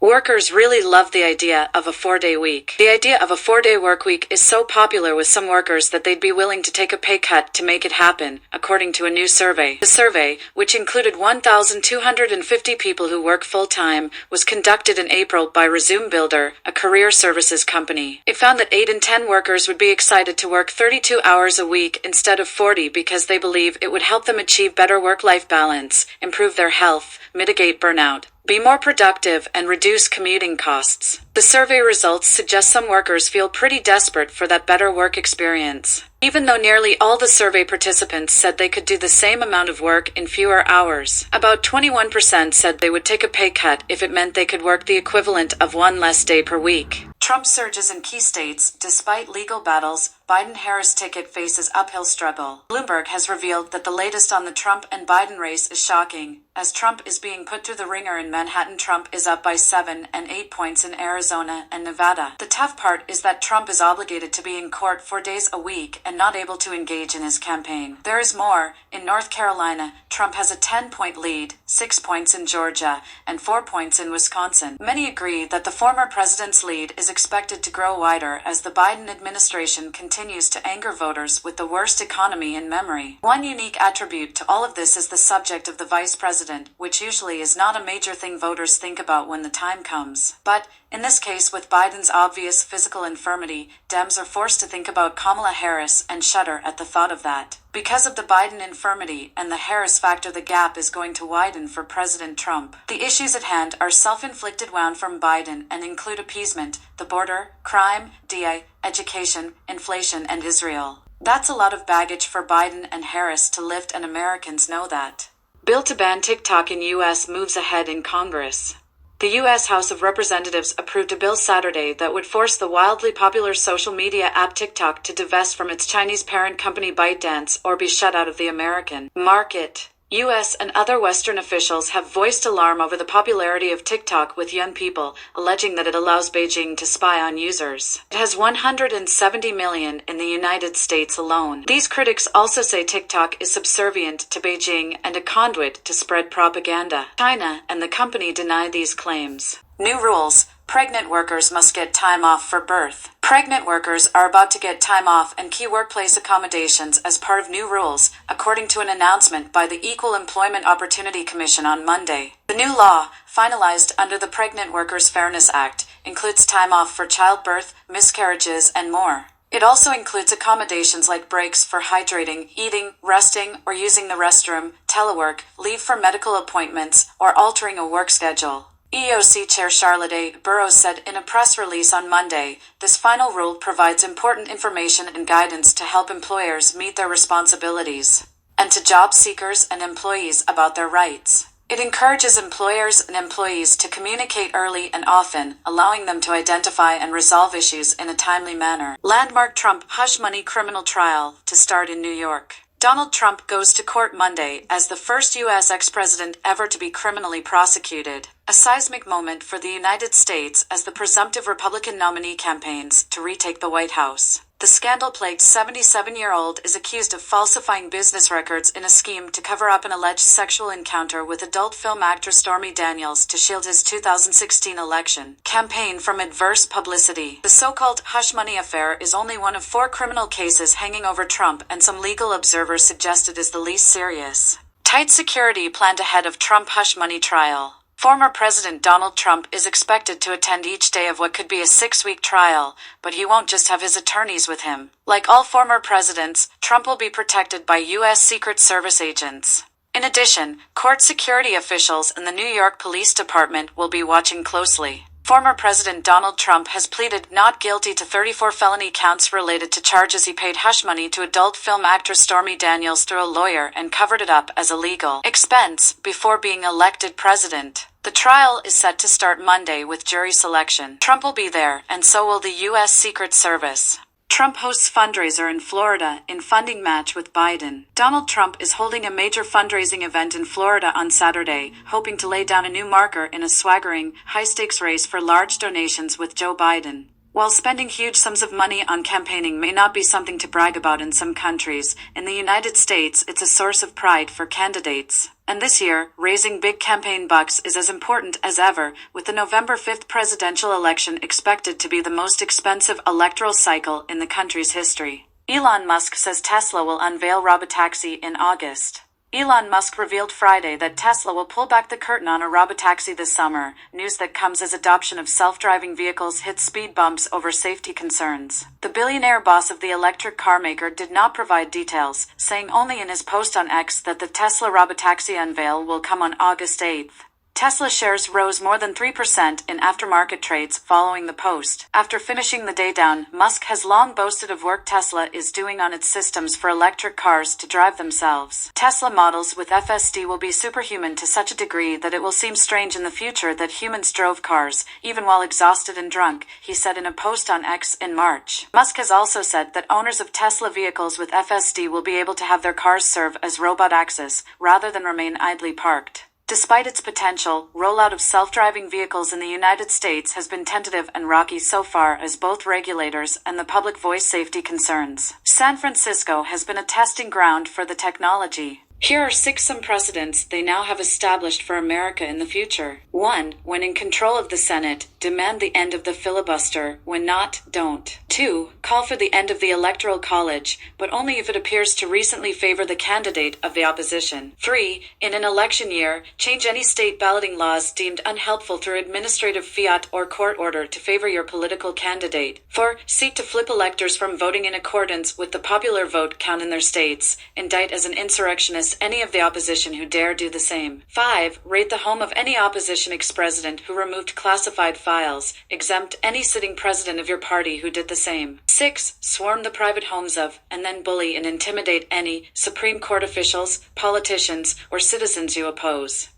Workers really love the idea of a 4-day week. The idea of a 4-day work week is so popular with some workers that they'd be willing to take a pay cut to make it happen, according to a new survey. The survey, which included 1,250 people who work full-time, was conducted in April by Resume Builder, a career services company. It found that 8 in 10 workers would be excited to work 32 hours a week instead of 40 because they believe it would help them achieve better work-life balance, improve their health, mitigate burnout, be more productive, and reduce commuting costs. The survey results suggest some workers feel pretty desperate for that better work experience. Even though nearly all the survey participants said they could do the same amount of work in fewer hours, about 21% said they would take a pay cut if it meant they could work the equivalent of one less day per week. Trump surges in key states. Despite legal battles, Biden-Harris ticket faces uphill struggle. Bloomberg has revealed that the latest on the Trump and Biden race is shocking. As Trump is being put through the ringer in Manhattan, Trump is up by 7 and 8 points in Arizona and Nevada. The tough part is that Trump is obligated to be in court 4 days a week and not able to engage in his campaign. There is more. In North Carolina, Trump has a 10-point lead, 6 points in Georgia, and 4 points in Wisconsin. Many agree that the former president's lead is expected to grow wider as the Biden administration continues to anger voters with the worst economy in memory. One unique attribute to all of this is the subject of the vice president, which usually is not a major thing voters think about when the time comes. But, in this case, with Biden's obvious physical infirmity, Dems are forced to think about Kamala Harris and shudder at the thought of that. Because of the Biden infirmity and the Harris factor, the gap is going to widen for President Trump. The issues at hand are self-inflicted wound from Biden and include appeasement, the border, crime, DA, education, inflation, and Israel. That's a lot of baggage for Biden and Harris to lift, and Americans know that. Bill to ban TikTok in U.S. moves ahead in Congress. The U.S. House of Representatives approved a bill Saturday that would force the wildly popular social media app TikTok to divest from its Chinese parent company ByteDance or be shut out of the American market. U.S. and other Western officials have voiced alarm over the popularity of TikTok with young people, alleging that it allows Beijing to spy on users. It has 170 million in the United States alone. These critics also say TikTok is subservient to Beijing and a conduit to spread propaganda. China and the company deny these claims. New rules. Pregnant workers must get time off for birth. Pregnant workers are about to get time off and key workplace accommodations as part of new rules, according to an announcement by the Equal Employment Opportunity Commission on Monday. The new law, finalized under the Pregnant Workers Fairness Act, includes time off for childbirth, miscarriages, and more. It also includes accommodations like breaks for hydrating, eating, resting, or using the restroom, telework, leave for medical appointments, or altering a work schedule. EEOC Chair Charlotte A. Burrows said in a press release on Monday, this final rule provides important information and guidance to help employers meet their responsibilities, and to job seekers and employees about their rights. It encourages employers and employees to communicate early and often, allowing them to identify and resolve issues in a timely manner. Landmark Trump hush money criminal trial to start in New York. Donald Trump goes to court Monday as the first U.S. ex-president ever to be criminally prosecuted. A seismic moment for the United States as the presumptive Republican nominee campaigns to retake the White House. The scandal-plagued 77-year-old is accused of falsifying business records in a scheme to cover up an alleged sexual encounter with adult film actor Stormy Daniels to shield his 2016 election campaign from adverse publicity. The so-called hush money affair is only one of 4 criminal cases hanging over Trump, and some legal observers suggested is the least serious. Tight security planned ahead of Trump hush money trial. Former President Donald Trump is expected to attend each day of what could be a 6-week trial, but he won't just have his attorneys with him. Like all former presidents, Trump will be protected by U.S. Secret Service agents. In addition, court security officials and the New York Police Department will be watching closely. Former President Donald Trump has pleaded not guilty to 34 felony counts related to charges he paid hush money to adult film actress Stormy Daniels through a lawyer and covered it up as a legal expense before being elected president. The trial is set to start Monday with jury selection. Trump will be there, and so will the U.S. Secret Service. Trump hosts fundraiser in Florida in funding match with Biden. Donald Trump is holding a major fundraising event in Florida on Saturday, hoping to lay down a new marker in a swaggering, high-stakes race for large donations with Joe Biden. While spending huge sums of money on campaigning may not be something to brag about in some countries, in the United States it's a source of pride for candidates. And this year, raising big campaign bucks is as important as ever, with the November 5th presidential election expected to be the most expensive electoral cycle in the country's history. Elon Musk says Tesla will unveil robotaxi in August. Elon Musk revealed Friday that Tesla will pull back the curtain on a robotaxi this summer, news that comes as adoption of self-driving vehicles hits speed bumps over safety concerns. The billionaire boss of the electric car maker did not provide details, saying only in his post on X that the Tesla robotaxi unveil will come on August 8th. Tesla shares rose more than 3% in aftermarket trades following the post. After finishing the day down, Musk has long boasted of work Tesla is doing on its systems for electric cars to drive themselves. Tesla models with FSD will be superhuman to such a degree that it will seem strange in the future that humans drove cars, even while exhausted and drunk, he said in a post on X in March. Musk has also said that owners of Tesla vehicles with FSD will be able to have their cars serve as robot access, rather than remain idly parked. Despite its potential, rollout of self-driving vehicles in the United States has been tentative and rocky so far as both regulators and the public voice safety concerns. San Francisco has been a testing ground for the technology. Here are some precedents they now have established for America in the future. 1. When in control of the Senate, demand the end of the filibuster. When not, don't. 2. Call for the end of the Electoral College, but only if it appears to recently favor the candidate of the opposition. 3. In an election year, change any state balloting laws deemed unhelpful through administrative fiat or court order to favor your political candidate. 4. Seek to flip electors from voting in accordance with the popular vote count in their states. Indict as an insurrectionist any of the opposition who dare do the same. 5. Raid the home of any opposition ex-president who removed classified files. Exempt any sitting president of your party who did the same. 6. Swarm the private homes of, and then bully and intimidate any Supreme Court officials, politicians, or citizens you oppose.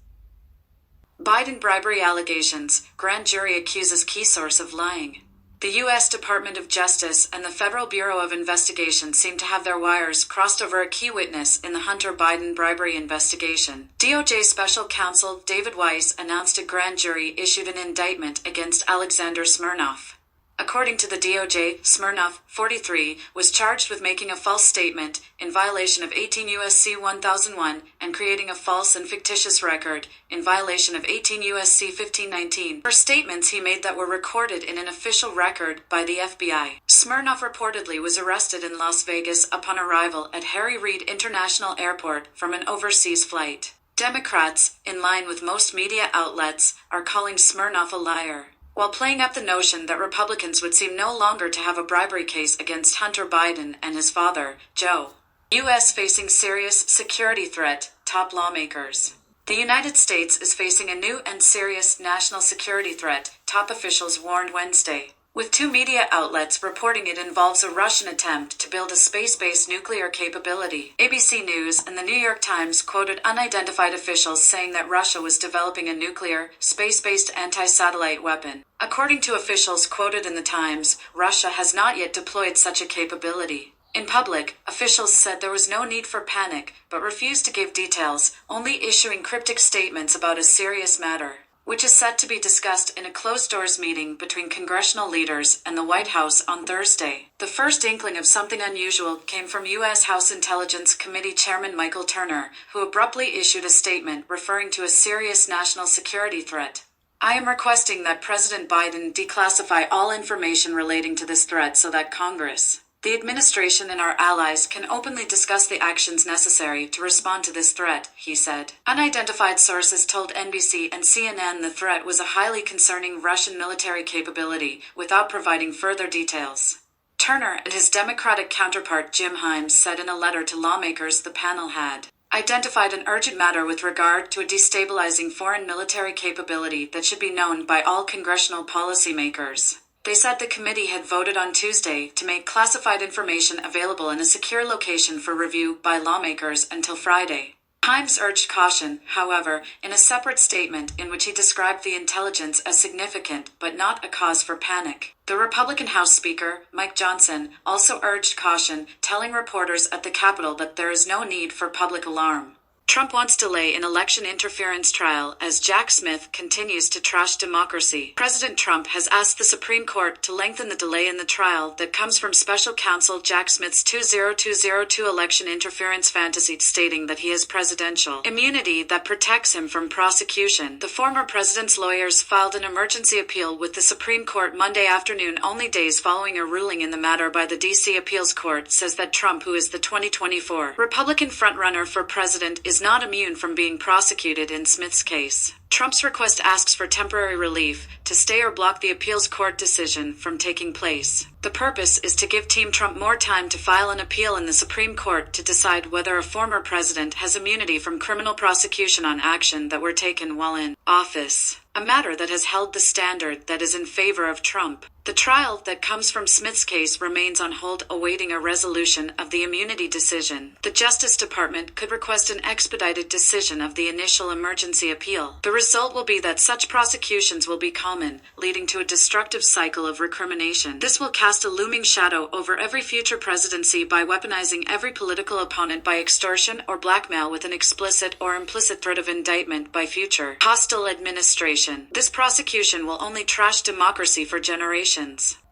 Biden bribery allegations. Grand jury accuses key source of lying. The U.S. Department of Justice and the Federal Bureau of Investigation seem to have their wires crossed over a key witness in the Hunter Biden bribery investigation. DOJ Special Counsel David Weiss announced a grand jury issued an indictment against Alexander Smirnov. According to the DOJ, Smirnov, 43, was charged with making a false statement in violation of 18 U.S.C. 1001 and creating a false and fictitious record in violation of 18 U.S.C. 1519 for statements he made that were recorded in an official record by the FBI. Smirnov reportedly was arrested in Las Vegas upon arrival at Harry Reid International Airport from an overseas flight. Democrats, in line with most media outlets, are calling Smirnov a liar, while playing up the notion that Republicans would seem no longer to have a bribery case against Hunter Biden and his father, Joe. U.S. facing serious security threat, top lawmakers. The United States is facing a new and serious national security threat, top officials warned Wednesday, with two media outlets reporting it involves a Russian attempt to build a space-based nuclear capability. ABC News and the New York Times quoted unidentified officials saying that Russia was developing a nuclear, space-based anti-satellite weapon. According to officials quoted in the Times, Russia has not yet deployed such a capability. In public, officials said there was no need for panic, but refused to give details, only issuing cryptic statements about a serious matter, which is set to be discussed in a closed-doors meeting between congressional leaders and the White House on Thursday. The first inkling of something unusual came from U.S. House Intelligence Committee Chairman Michael Turner, who abruptly issued a statement referring to a serious national security threat. I am requesting that President Biden declassify all information relating to this threat so that Congress, the administration and our allies can openly discuss the actions necessary to respond to this threat, he said. Unidentified sources told NBC and CNN the threat was a highly concerning Russian military capability, without providing further details. Turner and his Democratic counterpart Jim Himes said in a letter to lawmakers the panel had identified an urgent matter with regard to a destabilizing foreign military capability that should be known by all congressional policymakers. They said the committee had voted on Tuesday to make classified information available in a secure location for review by lawmakers until Friday. Himes urged caution, however, in a separate statement in which he described the intelligence as significant but not a cause for panic. The Republican House Speaker, Mike Johnson, also urged caution, telling reporters at the Capitol that there is no need for public alarm. Trump wants delay in election interference trial as Jack Smith continues to trash democracy. President Trump has asked the Supreme Court to lengthen the delay in the trial that comes from special counsel Jack Smith's 20202 election interference fantasy, stating that he has presidential immunity that protects him from prosecution. The former president's lawyers filed an emergency appeal with the Supreme Court Monday afternoon, only days following a ruling in the matter by the D.C. Appeals Court says that Trump, who is the 2024 Republican frontrunner for president, is not immune from being prosecuted in Smith's case. Trump's request asks for temporary relief to stay or block the appeals court decision from taking place. The purpose is to give Team Trump more time to file an appeal in the Supreme Court to decide whether a former president has immunity from criminal prosecution on action that were taken while in office, a matter that has held the standard that is in favor of Trump. The trial that comes from Smith's case remains on hold, awaiting a resolution of the immunity decision. The Justice Department could request an expedited decision of the initial emergency appeal. The result will be that such prosecutions will be common, leading to a destructive cycle of recrimination. This will cast a looming shadow over every future presidency by weaponizing every political opponent by extortion or blackmail with an explicit or implicit threat of indictment by future hostile administration. This prosecution will only trash democracy for generations.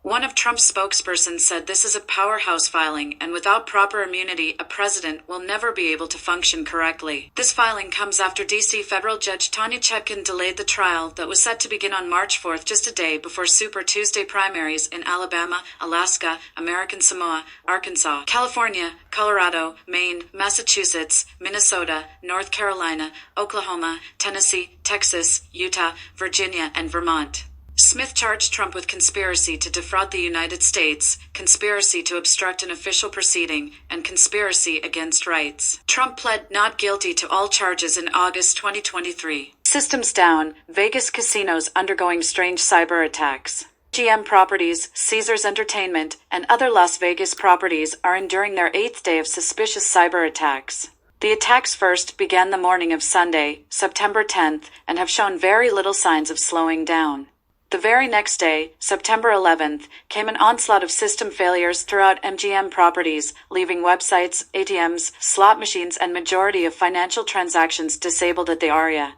One of Trump's spokespersons said this is a powerhouse filing, and without proper immunity, a president will never be able to function correctly. This filing comes after D.C. federal judge Tanya Chutkan delayed the trial that was set to begin on March 4th, just a day before Super Tuesday primaries in Alabama, Alaska, American Samoa, Arkansas, California, Colorado, Maine, Massachusetts, Minnesota, North Carolina, Oklahoma, Tennessee, Texas, Utah, Virginia, and Vermont. Smith charged Trump with conspiracy to defraud the United States, conspiracy to obstruct an official proceeding, and conspiracy against rights. Trump pled not guilty to all charges in August 2023. Systems down, Vegas casinos undergoing strange cyber attacks. MGM Properties, Caesars Entertainment, and other Las Vegas properties are enduring their 8th day of suspicious cyber attacks. The attacks first began the morning of Sunday, September 10th, and have shown very little signs of slowing down. The very next day, September 11th, came an onslaught of system failures throughout MGM Properties, leaving websites, ATMs, slot machines, and majority of financial transactions disabled at the Aria,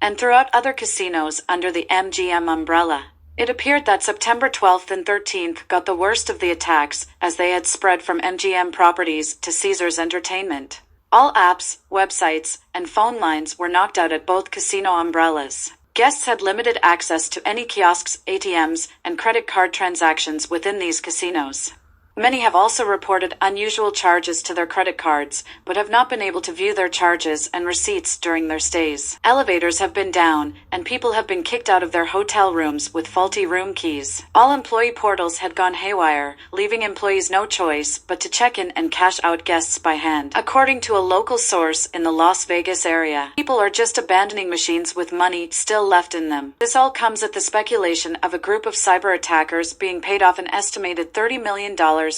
and throughout other casinos under the MGM umbrella. It appeared that September 12th and 13th got the worst of the attacks, as they had spread from MGM Properties to Caesars Entertainment. All apps, websites, and phone lines were knocked out at both casino umbrellas. Guests had limited access to any kiosks, ATMs, and credit card transactions within these casinos. Many have also reported unusual charges to their credit cards, but have not been able to view their charges and receipts during their stays. Elevators have been down, and people have been kicked out of their hotel rooms with faulty room keys. All employee portals had gone haywire, leaving employees no choice but to check in and cash out guests by hand. According to a local source in the Las Vegas area, people are just abandoning machines with money still left in them. This all comes at the speculation of a group of cyber attackers being paid off an estimated $30 million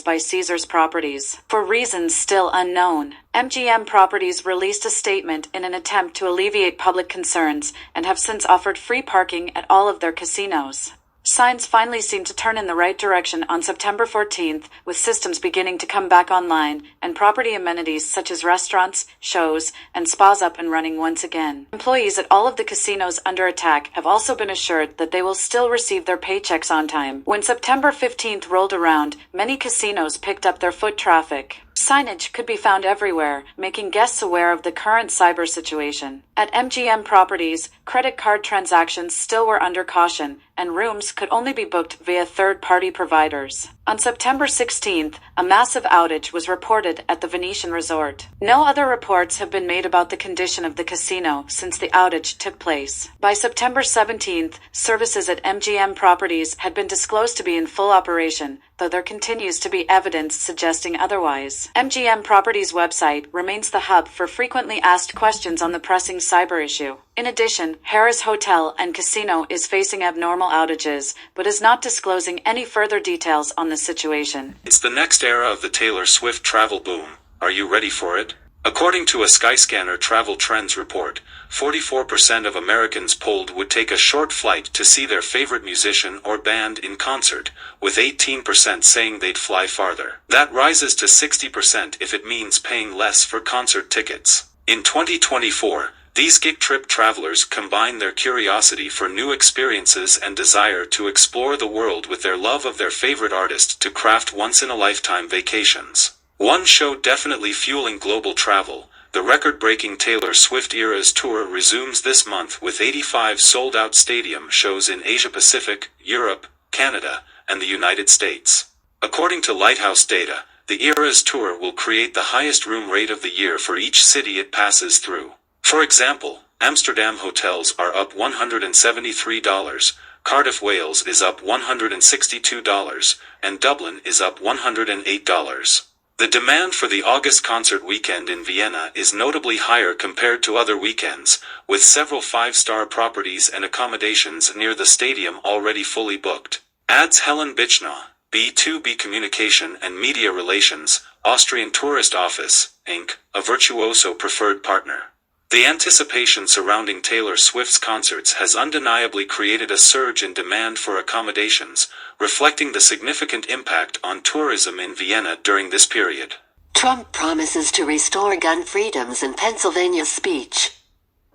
by Caesars Properties. For reasons still unknown, MGM Properties released a statement in an attempt to alleviate public concerns and have since offered free parking at all of their casinos. Signs finally seemed to turn in the right direction on September 14th, with systems beginning to come back online, and property amenities such as restaurants, shows, and spas up and running once again. Employees at all of the casinos under attack have also been assured that they will still receive their paychecks on time. When September 15th rolled around, many casinos picked up their foot traffic. Signage could be found everywhere, making guests aware of the current cyber situation. At MGM Properties, credit card transactions still were under caution, and rooms could only be booked via third-party providers. On September 16th, a massive outage was reported at the Venetian Resort. No other reports have been made about the condition of the casino since the outage took place. By September 17th, services at MGM Properties had been disclosed to be in full operation, though there continues to be evidence suggesting otherwise. MGM Properties' website remains the hub for frequently asked questions on the pressing cyber issue. In addition, Harrah's Hotel and Casino is facing abnormal outages, but is not disclosing any further details on the situation. It's the next era of the Taylor Swift travel boom. Are you ready for it? According to a Skyscanner travel trends report, 44% of Americans polled would take a short flight to see their favorite musician or band in concert, with 18% saying they'd fly farther. That rises to 60% if it means paying less for concert tickets. In 2024, these geek trip travelers combine their curiosity for new experiences and desire to explore the world with their love of their favorite artist to craft once-in-a-lifetime vacations. One show definitely fueling global travel, the record-breaking Taylor Swift Eras Tour resumes this month with 85 sold-out stadium shows in Asia-Pacific, Europe, Canada, and the United States. According to Lighthouse data, the Eras Tour will create the highest room rate of the year for each city it passes through. For example, Amsterdam hotels are up $173, Cardiff, Wales is up $162, and Dublin is up $108. The demand for the August concert weekend in Vienna is notably higher compared to other weekends, with several five-star properties and accommodations near the stadium already fully booked. Adds Helen Bichna, B2B Communication and Media Relations, Austrian Tourist Office, Inc., a Virtuoso preferred partner. The anticipation surrounding Taylor Swift's concerts has undeniably created a surge in demand for accommodations, reflecting the significant impact on tourism in Vienna during this period. Trump promises to restore gun freedoms in Pennsylvania speech.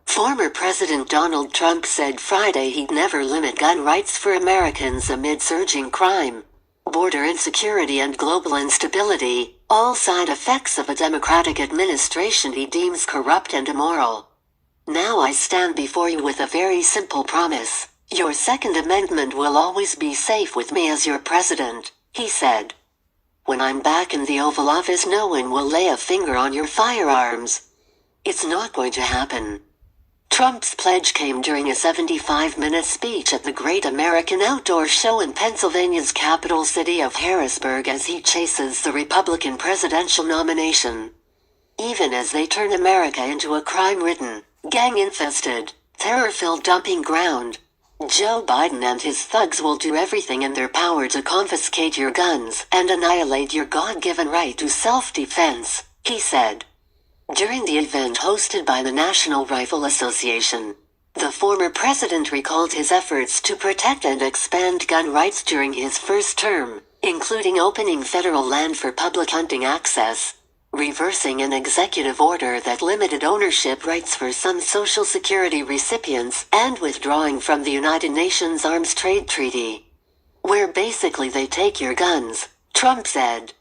Former President Donald Trump said Friday he'd never limit gun rights for Americans amid surging crime, border insecurity and global instability, all side effects of a Democratic administration he deems corrupt and immoral. Now I stand before you with a very simple promise. Your Second Amendment will always be safe with me as your president, he said. When I'm back in the Oval Office, no one will lay a finger on your firearms. It's not going to happen. Trump's pledge came during a 75-minute speech at the Great American Outdoor Show in Pennsylvania's capital city of Harrisburg as he chases the Republican presidential nomination. Even as they turn America into a crime-ridden, gang-infested, terror-filled dumping ground, Joe Biden and his thugs will do everything in their power to confiscate your guns and annihilate your God-given right to self-defense, he said. During the event hosted by the National Rifle Association, the former president recalled his efforts to protect and expand gun rights during his first term, including opening federal land for public hunting access, reversing an executive order that limited ownership rights for some Social Security recipients, and withdrawing from the United Nations Arms Trade Treaty, where basically they take your guns, Trump said.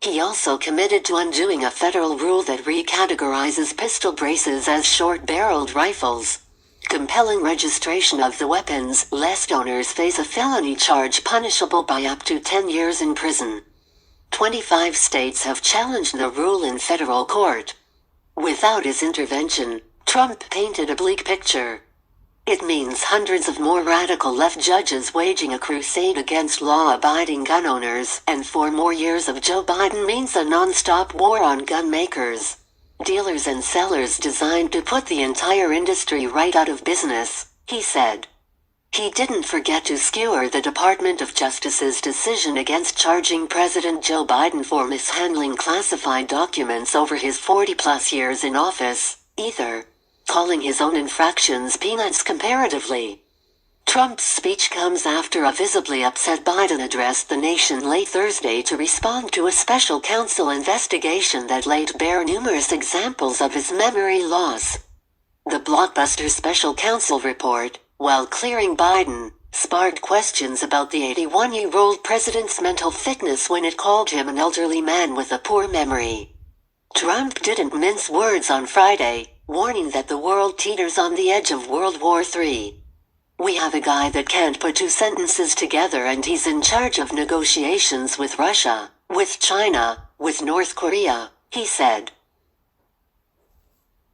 He also committed to undoing a federal rule that recategorizes pistol braces as short-barreled rifles, compelling registration of the weapons lest owners face a felony charge punishable by up to 10 years in prison. 25 states have challenged the rule in federal court. Without his intervention, Trump painted a bleak picture. It means hundreds of more radical left judges waging a crusade against law-abiding gun owners, and 4 more years of Joe Biden means a non-stop war on gun makers, dealers and sellers designed to put the entire industry right out of business, he said. He didn't forget to skewer the Department of Justice's decision against charging President Joe Biden for mishandling classified documents over his 40-plus years in office, either, calling his own infractions peanuts comparatively. Trump's speech comes after a visibly upset Biden addressed the nation late Thursday to respond to a special counsel investigation that laid bare numerous examples of his memory loss. The blockbuster special counsel report, while clearing Biden, sparked questions about the 81-year-old president's mental fitness when it called him an elderly man with a poor memory. Trump didn't mince words on Friday, warning that the world teeters on the edge of World War III. We have a guy that can't put 2 sentences together and he's in charge of negotiations with Russia, with China, with North Korea, he said.